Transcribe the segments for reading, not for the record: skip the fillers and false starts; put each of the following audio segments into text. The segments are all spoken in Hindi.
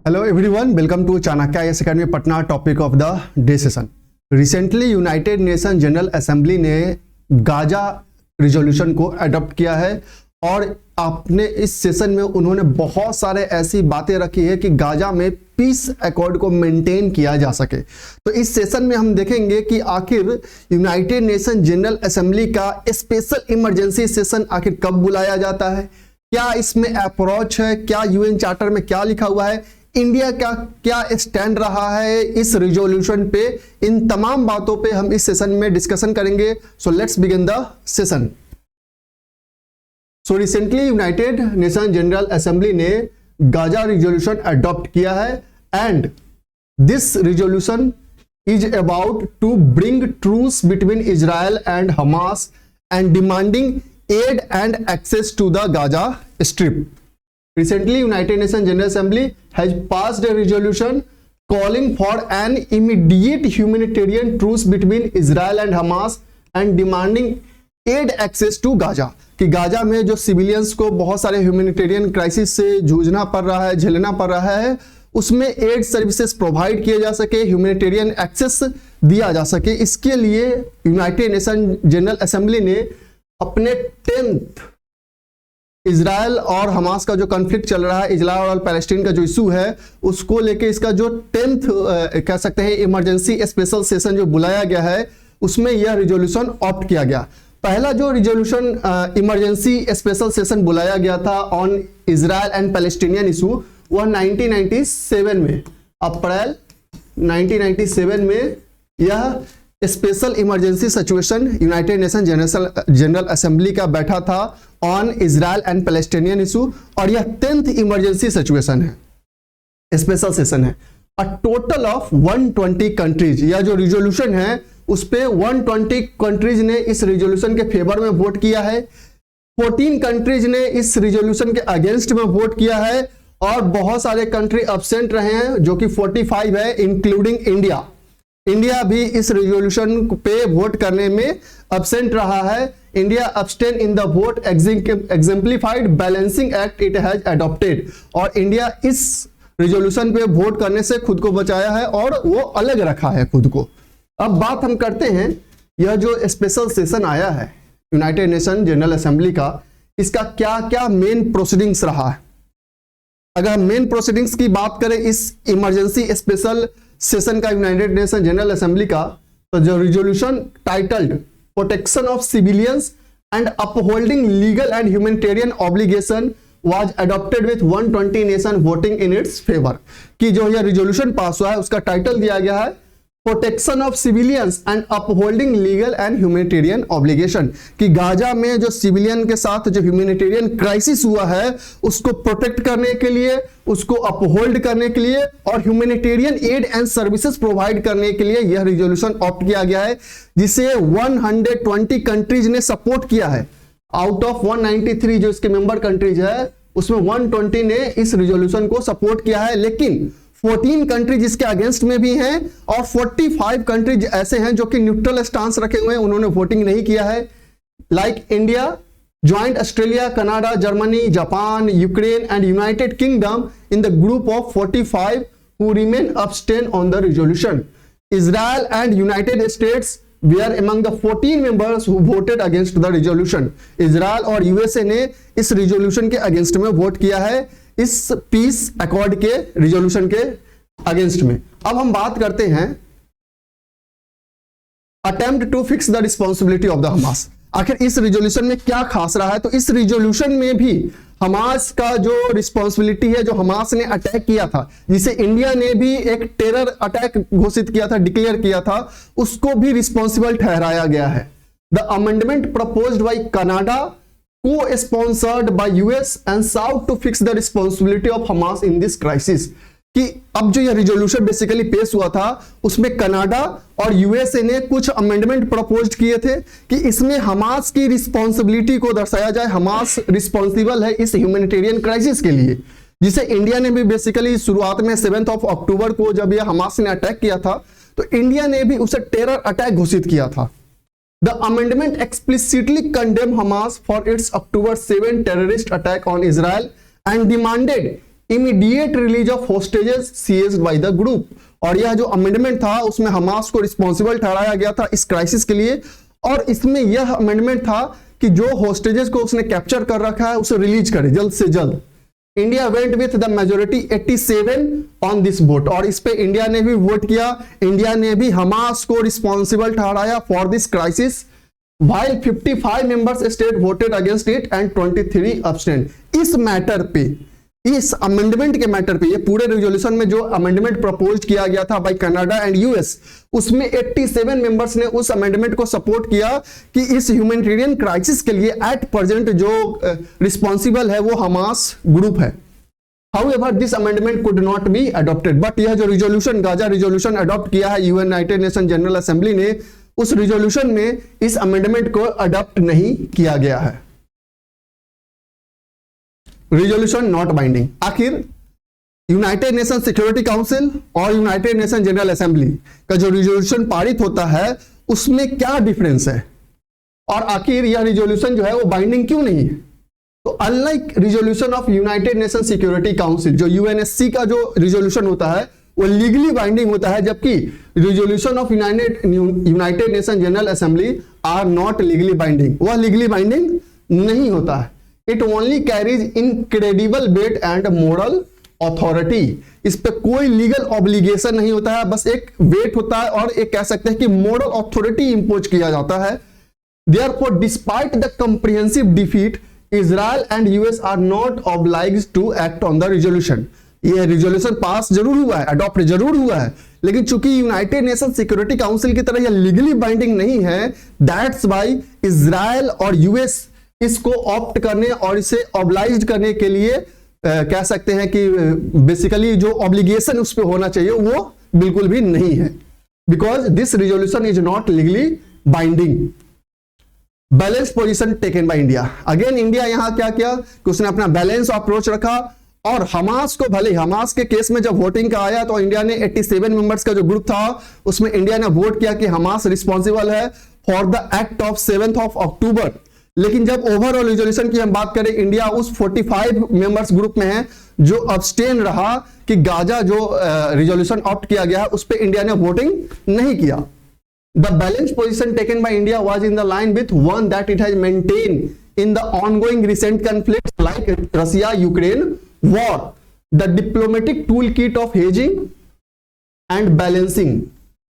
Hello everyone, welcome to Chanakya IAS Academy Patna. Topic of the day session. Recently United Nation General Assembly ने गाजा रिजोल्यूशन को अडॉप्ट किया है और आपने इस सेशन में उन्होंने बहुत सारे ऐसी बातें रखी है कि गाजा में पीस अकॉर्ड को मेंटेन किया जा सके. तो इस सेशन में हम देखेंगे कि आखिर यूनाइटेड नेशन जनरल असेंबली का स्पेशल इमरजेंसी सेशन आखिर कब बुलाया जाता है, क्या इसमें अप्रोच है, क्या यूएन चार्टर में क्या लिखा हुआ है, इंडिया का क्या स्टैंड रहा है इस रिजोल्यूशन पे. इन तमाम बातों पे हम इस सेशन में डिस्कशन करेंगे. So let's begin the session. So recently United Nation General Assembly ने गाजा रिजोल्यूशन अडॉप्ट किया है and this resolution is about to bring truce between Israel and Hamas and demanding aid and access to the Gaza Strip. Recently, United Nations General Assembly has passed a resolution calling for an immediate humanitarian truce between Israel and Hamas and demanding aid access to Gaza. कि गाजा में जो सिविलियंस को बहुत सारे ह्यूमैनिटेरियन क्राइसिस से जूझना पड़ रहा है, झेलना पड़ रहा है, उसमें एड सर्विसेज प्रोवाइड किए जा सके, ह्यूमैनिटेरियन एक्सेस दिया जा सके. इसके लिए यूनाइटेड नेशन जनरल असेंबली ने अपने 10th इजराइल और हमास का जो कॉन्फ्लिक्ट चल रहा है, इजराइल और पैलेस्टीन का जो इशू है, उसको लेके इसका जो 10th कह सकते हैं इमरजेंसी स्पेशल सेशन जो बुलाया गया है, उसमें यह रिजोल्यूशन ऑप्ट किया गया. पहला जो रिजोल्यूशन इमरजेंसी स्पेशल सेशन बुलाया गया था on Israel and Palestinian issue, वह 1997 में, अप्रैल 1997 में यह special emergency situation United Nation General assembly का बैठा था on Israel and Palestinian issue और यह 10th इमरजेंसी सिचुएशन है, स्पेशल सेशन है. अ टोटल ऑफ 120 कंट्रीज, यह जो रिजोल्यूशन है उस पे 120 कंट्रीज ने इस रिजोल्यूशन के फेवर में वोट किया है, 14 कंट्रीज ने इस रिजोल्यूशन के अगेंस्ट में वोट किया है और बहुत सारे कंट्री अब्सेंट रहे हैं जो कि 45 है, इंक्लूडिंग इंडिया. इंडिया भी इस रिजोल्यूशन पे वोट करने में अब्सेंट रहा है. India abstain in the vote exemplified balancing act it has adopted, और इंडिया इस रिजोल्यूशन पे वोट करने से खुद को बचाया है और वो अलग रखा है खुद को. अब बात हम करते हैं, यह जो स्पेशल सेशन आया है यूनाइटेड नेशन जनरल असेंबली का, इसका क्या क्या मेन प्रोसीडिंग्स रहा है. अगर हम मेन प्रोसीडिंग्स की बात करें इस इमरजेंसी स्पेशल सेशन का यूनाइटेड नेशन जनरल असेंबली का, तो जो resolution titled protection of civilians and upholding legal and humanitarian obligation was adopted with 120 nation voting in its favour, कि जो यह रिजोल्यूशन पास हुआ है उसका टाइटल दिया गया है protection of civilians and upholding legal and humanitarian obligation, कि गाजा में जो सिविलियन के साथ जो ह्यूमैनिटेरियन क्राइसिस हुआ है उसको प्रोटेक्ट करने के लिए, उसको अपहोल्ड करने के लिए और humanitarian add and services provide करने के लिए यह रिजोल्यूशन ऑप्ट किया गया है, जिसे 120 कंट्रीज ने सपोर्ट किया है. आउट ऑफ 193 जो इसके मेंबर कंट्रीज है उसमें 120 ने इस रिजोल्यूशन को सपोर्ट किया है, लेकिन 14 कंट्रीज जिसके अगेंस्ट में भी हैं और 45 कंट्रीज ऐसे हैं जो कि न्यूट्रल स्टांस रखे हुए हैं, उन्होंने वोटिंग नहीं किया है. Like India, joint Australia, Canada, Germany, Japan, Ukraine and United kingdom in the group of 45 who remain abstain on the resolution. Israel and United states were among the 14 members who voted against the resolution. Israel और यूएसए ने इस रिजोल्यूशन के अगेंस्ट में वोट किया है, इस पीस अकॉर्ड के रिजोल्यूशन के अगेंस्ट में. अब हम बात करते हैं attempt to fix the responsibility of the Hamas. आखिर इस रिजोल्यूशन में क्या खास रहा है, तो इस रिजोल्यूशन में भी हमास का जो रिस्पॉन्सिबिलिटी है, जो हमास ने अटैक किया था, जिसे इंडिया ने भी एक टेरर अटैक घोषित किया था, डिक्लेयर किया था, उसको भी रिस्पॉन्सिबल ठहराया गया है. The amendment proposed by Canada, co-sponsored by US and South to fix the responsibility of Hamas in this crisis, कि अब जो यह रिजोल्यूशन बेसिकली पेश हुआ था उसमें कनाडा और यूएसए ने कुछ अमेंडमेंट प्रपोज किए थे कि इसमें हमास की रिस्पॉन्सिबिलिटी को दर्शाया जाए. हमास रिस्पॉन्सिबल है इस ह्यूमैनिटेरियन क्राइसिस के लिए, जिसे इंडिया ने भी बेसिकली शुरुआत में 7 अक्टूबर को जब यह हमास ने अटैक किया था तो इंडिया ने भी उसे टेरर अटैक घोषित किया था. The amendment explicitly condemned Hamas for its October 7 terrorist attack on Israel and demanded immediate release of hostages seized by the group. और यह जो अमेंडमेंट था उसमें हमास को रिस्पॉन्सिबल ठहराया गया था इस क्राइसिस के लिए, और इसमें यह अमेंडमेंट था कि जो होस्टेजेस को उसने कैप्चर कर रखा है उसे रिलीज करे जल्द से जल्द। India went with the majority 87 on this vote, और इस पे इंडिया ने भी वोट किया। इंडिया ने भी हमास को रिस्पॉन्सिबल ठहराया for this crisis, while 55 members state voted against it and 23 abstain. इस मैटर पे, इस अमेंडमेंट के मैटर पे, ये पूरे रिजोल्यूशन में जो अमेंडमेंट प्रपोज किया गया था बाय कनाडा एंड यूएस, उसमें 87 मेंबर्स ने उस अमेंडमेंट को सपोर्ट किया कि इस ह्यूमैनिटेरियन क्राइसिस के लिए एट प्रेजेंट जो रिस्पॉन्सिबल है वो हमास ग्रुप है। However, this amendment could not be adopted. But यह जो रिजोल्यूशन, गाजा रिजोल्यूशन अडॉप्ट किया है यूनाइटेड नेशन जनरल असेंबली ने, उस रिजोल्यूशन में इस अमेंडमेंट को अडॉप्ट नहीं किया गया है। Resolution not binding. आखिर यूनाइटेड नेशन सिक्योरिटी काउंसिल और यूनाइटेड नेशन जनरल असेंबली का जो रिजोल्यूशन पारित होता है उसमें क्या डिफरेंस है, और आखिर यह रिजोल्यूशन जो है वो बाइंडिंग क्यों नहीं है? तो unlike resolution of United nation security council, जो यूएनएससी का जो रिजोल्यूशन होता है वो लीगली बाइंडिंग होता है, जबकि resolution of United Nation General Assembly are not legally binding, वह लीगली बाइंडिंग नहीं होता है। It only carries incredible weight and moral authority. इस पे कोई लीगल ऑब्लिगेशन नहीं होता है, बस एक वेट होता है और एक कह सकते हैं कि मोरल अथॉरिटी इंपोज किया जाता है। Therefore despite the comprehensive defeat, Israel and US are not obliged to act on the resolution. ये रिजोल्यूशन पास जरूर हुआ है, अडॉप्ट जरूर हुआ है, लेकिन चूंकि यूनाइटेड नेशन सिक्योरिटी काउंसिल की तरह यह लीगली बाइंडिंग नहीं है, दैट्स व्हाई इजराइल और यूएस इसको ऑप्ट करने और इसे ऑब्लाइज्ड करने के लिए कह सकते हैं कि बेसिकली जो ऑब्लिगेशन उस पर होना चाहिए वो बिल्कुल भी नहीं है, because this resolution is not legally binding. Balance position taken by India. Again India यहां क्या किया कि उसने अपना बैलेंस अप्रोच रखा, और हमास को, भले हमास के केस में जब वोटिंग का आया तो इंडिया ने 87 मेंबर्स का जो ग्रुप था उसमें इंडिया ने वोट किया कि हमास रिस्पॉन्सिबल है फॉर द एक्ट ऑफ 7 अक्टूबर। लेकिन जब ओवरऑल रिजोल्यूशन की हम बात करें, इंडिया उस 45 मेंबर्स ग्रुप में है जो अब्सटेन रहा कि गाजा जो रिजोल्यूशन ऑप्ट किया गया उस पर इंडिया ने वोटिंग नहीं किया। The balanced position taken by India was in the line with one that it has maintained in the ongoing recent conflicts like Russia-Ukraine war. The diplomatic toolkit of hedging and balancing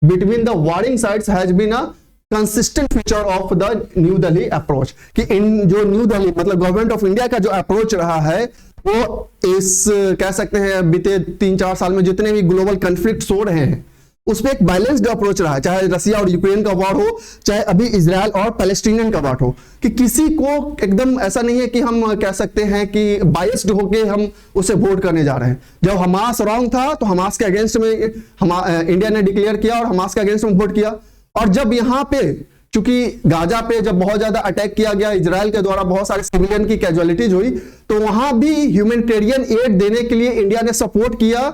between the warring sides has been a consistent feature of the New Delhi approach. कि इन जो न्यू दिल्ली मतलब गवर्नमेंट ऑफ इंडिया का जो अप्रोच रहा है वो इस कह सकते हैं बीते 3-4 साल में जितने भी ग्लोबल कन्फ्लिक्ट्स हो रहे हैं उसमें एक बैलेंस्ड अप्रोच रहा है, चाहे रसिया और यूक्रेन का वॉर हो, चाहे अभी इजराइल और पैलेस्टीनियन का वॉर हो, कि किसी को एकदम ऐसा नहीं है कि हम कह सकते हैं कि बायस्ड होके हम उसे वोट करने जा रहे हैं। जब हमास रॉन्ग था तो हमास के अगेंस्ट में इंडिया ने डिक्लेयर किया और हमास के अगेंस्ट में वोट किया, और जब यहाँ पे चूंकि गाजा पे जब बहुत ज्यादा अटैक किया गया इजराइल के द्वारा, बहुत सारे सिविलियन की कैजुअलिटीज हुई, तो वहां भी ह्यूमैनिटेरियन एड देने के लिए इंडिया ने सपोर्ट किया,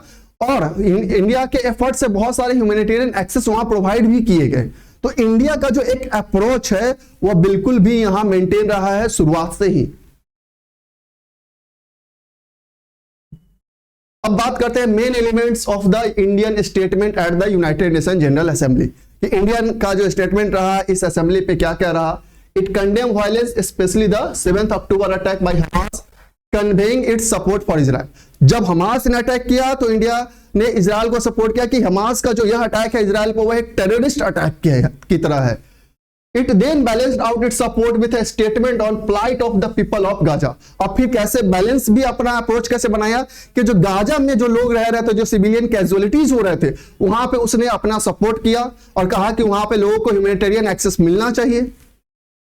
और इंडिया के एफर्ट से बहुत सारे ह्यूमैनिटेरियन एक्सेस वहां प्रोवाइड भी किए गए। तो इंडिया का जो एक अप्रोच है वो बिल्कुल भी यहां मेंटेन रहा है शुरुआत से ही। अब बात करते हैं main elements of the Indian statement at the United Nation General assembly. Indian का जो स्टेटमेंट रहा इस असेंबली पे क्या क्या रहा। It condemn violence specially the 7 October attack by Hamas, conveying it's support for Israel. जब हमास ने अटैक किया तो इंडिया ने इजराइल को सपोर्ट किया कि हमास का जो यह अटैक है इजराइल पर वह एक टेररिस्ट अटैक की तरह है। It then balanced out its support with a statement on plight of the people of Gaza. और फिर कैसे बैलेंस भी अपना अप्रोच कैसे बनाया कि जो गाजा में जो लोग रह रहे थे, जो सिविलियन कैजुअलिटीज हो रहे थे, वहां पे उसने अपना सपोर्ट किया और कहा कि वहां पे लोगों को ह्यूमैनिटेरियन एक्सेस मिलना चाहिए।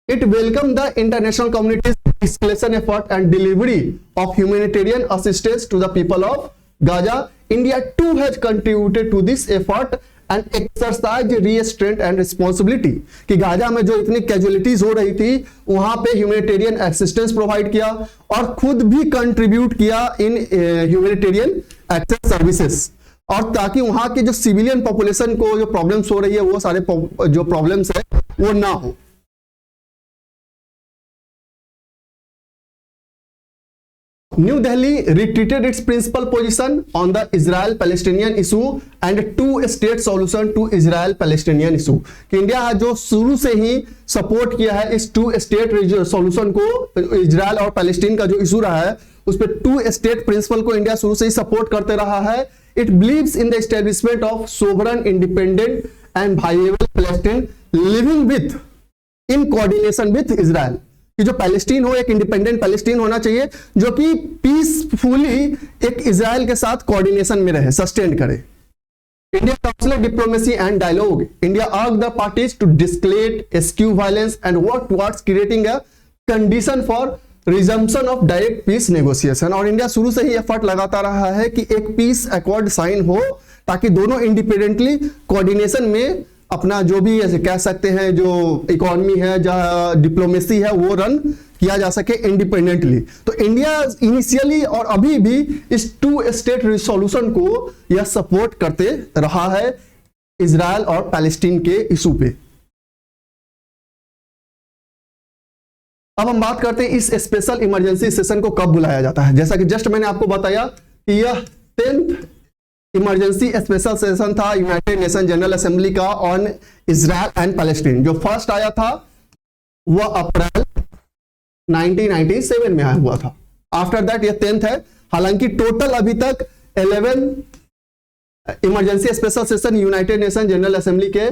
It welcomed the international community's escalation effort and delivery of humanitarian assistance to the people of Gaza. India too has contributed to this effort and exercised restraint and responsibility. कि गाजा में जो इतनी कैजुअलिटीज हो रही थी वहां पे ह्यूमैनिटेरियन असिस्टेंस प्रोवाइड किया और खुद भी कंट्रीब्यूट किया इन ह्यूमैनिटेरियन एक्सेस सर्विसेज, और ताकि वहां की जो सिविलियन पॉपुलेशन को जो प्रॉब्लम्स हो रही है वो सारे जो प्रॉब्लम्स है वो ना हो। New Delhi retreated its principal position on the Israel-Palestinian issue and two-state solution to Israel-Palestinian issue. कि इंडिया जो शुरू से ही सपोर्ट किया है इस टू स्टेट सॉल्यूशन को, इजराइल और पैलेस्टीन का जो इशू रहा है उस पर टू स्टेट प्रिंसिपल को इंडिया शुरू से ही सपोर्ट करते रहा है. It believes in the establishment of sovereign, independent and viable Palestine living with in coordination with Israel. कि जो पैलेस्टीन हो एक इंडिपेंडेंट पैलेस्टीन होना चाहिए जो कि पीसफुली एक इजराइल के साथ कोऑर्डिनेशन में रहे, सस्टेन करे. India council diplomacy and dialogue. India asked the parties to deescalate, eschew violence and work towards creating a condition for resumption of direct peace negotiation. और इंडिया शुरू से ही एफर्ट लगाता रहा है कि एक पीस अकॉर्ड साइन हो ताकि दोनों इंडिपेंडेंटली कोऑर्डिनेशन में अपना जो भी ऐसे कह सकते हैं जो इकोनॉमी है, जो डिप्लोमेसी है, वो रन किया जा सके इंडिपेंडेंटली. तो इंडिया इनिशियली और अभी भी इस टू स्टेट सॉल्यूशन को यह सपोर्ट करते रहा है इजराइल और पैलेस्टीन के इशू पे. अब हम बात करते हैं इस स्पेशल इमरजेंसी सेशन को कब बुलाया जाता है. जैसा कि जस्ट मैंने आपको बताया कि यह 10th इमरजेंसी स्पेशल सेशन था यूनाइटेड नेशन जनरल असेंबली का ऑन इजराइल एंड पैलेस्टीन. जो फर्स्ट आया था वह अप्रैल 1997 में आया हुआ था. आफ्टर दैट यह 10th है. हालांकि टोटल अभी तक 11 emergency special session United Nation General Assembly के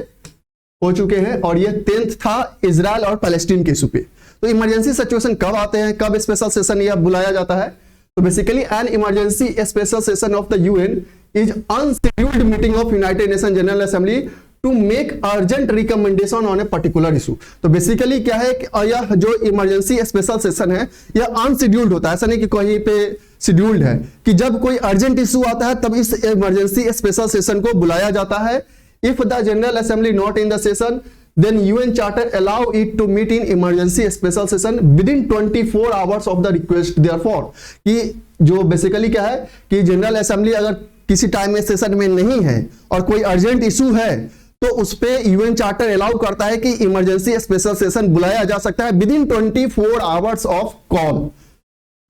हो चुके हैं और यह 10th था इजराइल और पैलेस्टीन के इशू पे. तो इमरजेंसी सिचुएशन कब आते हैं, कब स्पेशल सेशन यह बुलाया जाता है? तो basically N emergency special session of the UN is unscheduled meeting of United Nations General Assembly to make urgent recommendation on a particular issue. तो बेसिकली क्या है कि यह जो इमरजेंसी स्पेशल सेशन है यह अनशेड्यूल्ड होता है. ऐसा नहीं कि कहीं पे शेड्यूल्ड है, कि जब कोई अर्जेंट इशू आता है तब इस इमरजेंसी स्पेशल सेशन को बुलाया जाता है. If the general assembly not in the session then UN charter allow it to meet in emergency special session within 24 hours of the request. Therefore कि जो बेसिकली क्या है कि जनरल असेंबली अगर किसी टाइम में सेशन में नहीं है और कोई अर्जेंट इशू है तो उस पे यूएन चार्टर अलाउ करता है कि इमरजेंसी स्पेशल सेशन बुलाया जा सकता है within 24 hours of call.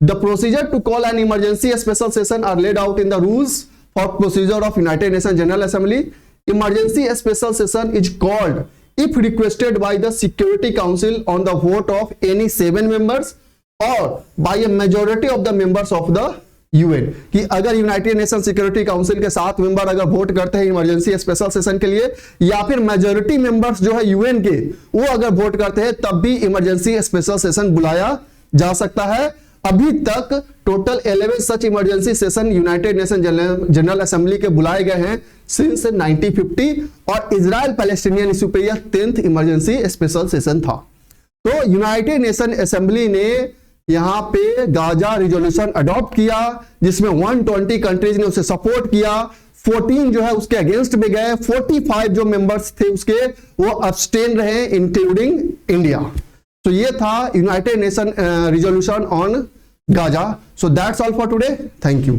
The procedure to call an emergency special session are laid out in the rules for procedure of United Nation General Assembly. Emergency special session is called if requested by the Security Council on the vote of any 7 members or by a majority of the members of the UN. कि अगर यूनाइटेड नेशन सिक्योरिटी काउंसिल के 7 मेंबर अगर वोट करते हैं इमरजेंसी स्पेशल सेशन के लिए या फिर मेजोरिटी मेंबर्स जो है यूएन के वो अगर वोट करते हैं तब भी इमरजेंसी स्पेशल सेशन बुलाया जा सकता है. अभी तक total 11 such emergency session United Nation General Assembly के बुलाए गए हैं सिंस 1950 और इजराइल पैलेस्टीनियन इशू पे यह 10th इमरजेंसी स्पेशल सेशन था. तो यूनाइटेड नेशन असेंबली ने यहां पे गाजा रिजोल्यूशन अडॉप्ट किया जिसमें 120 कंट्रीज ने उसे सपोर्ट किया. 14 जो है उसके अगेंस्ट में गए. 45 जो मेंबर्स थे उसके वो अब्सटेन रहे इंक्लूडिंग इंडिया. तो ये था United nation resolution on Gaza. So that's all for today. Thank you.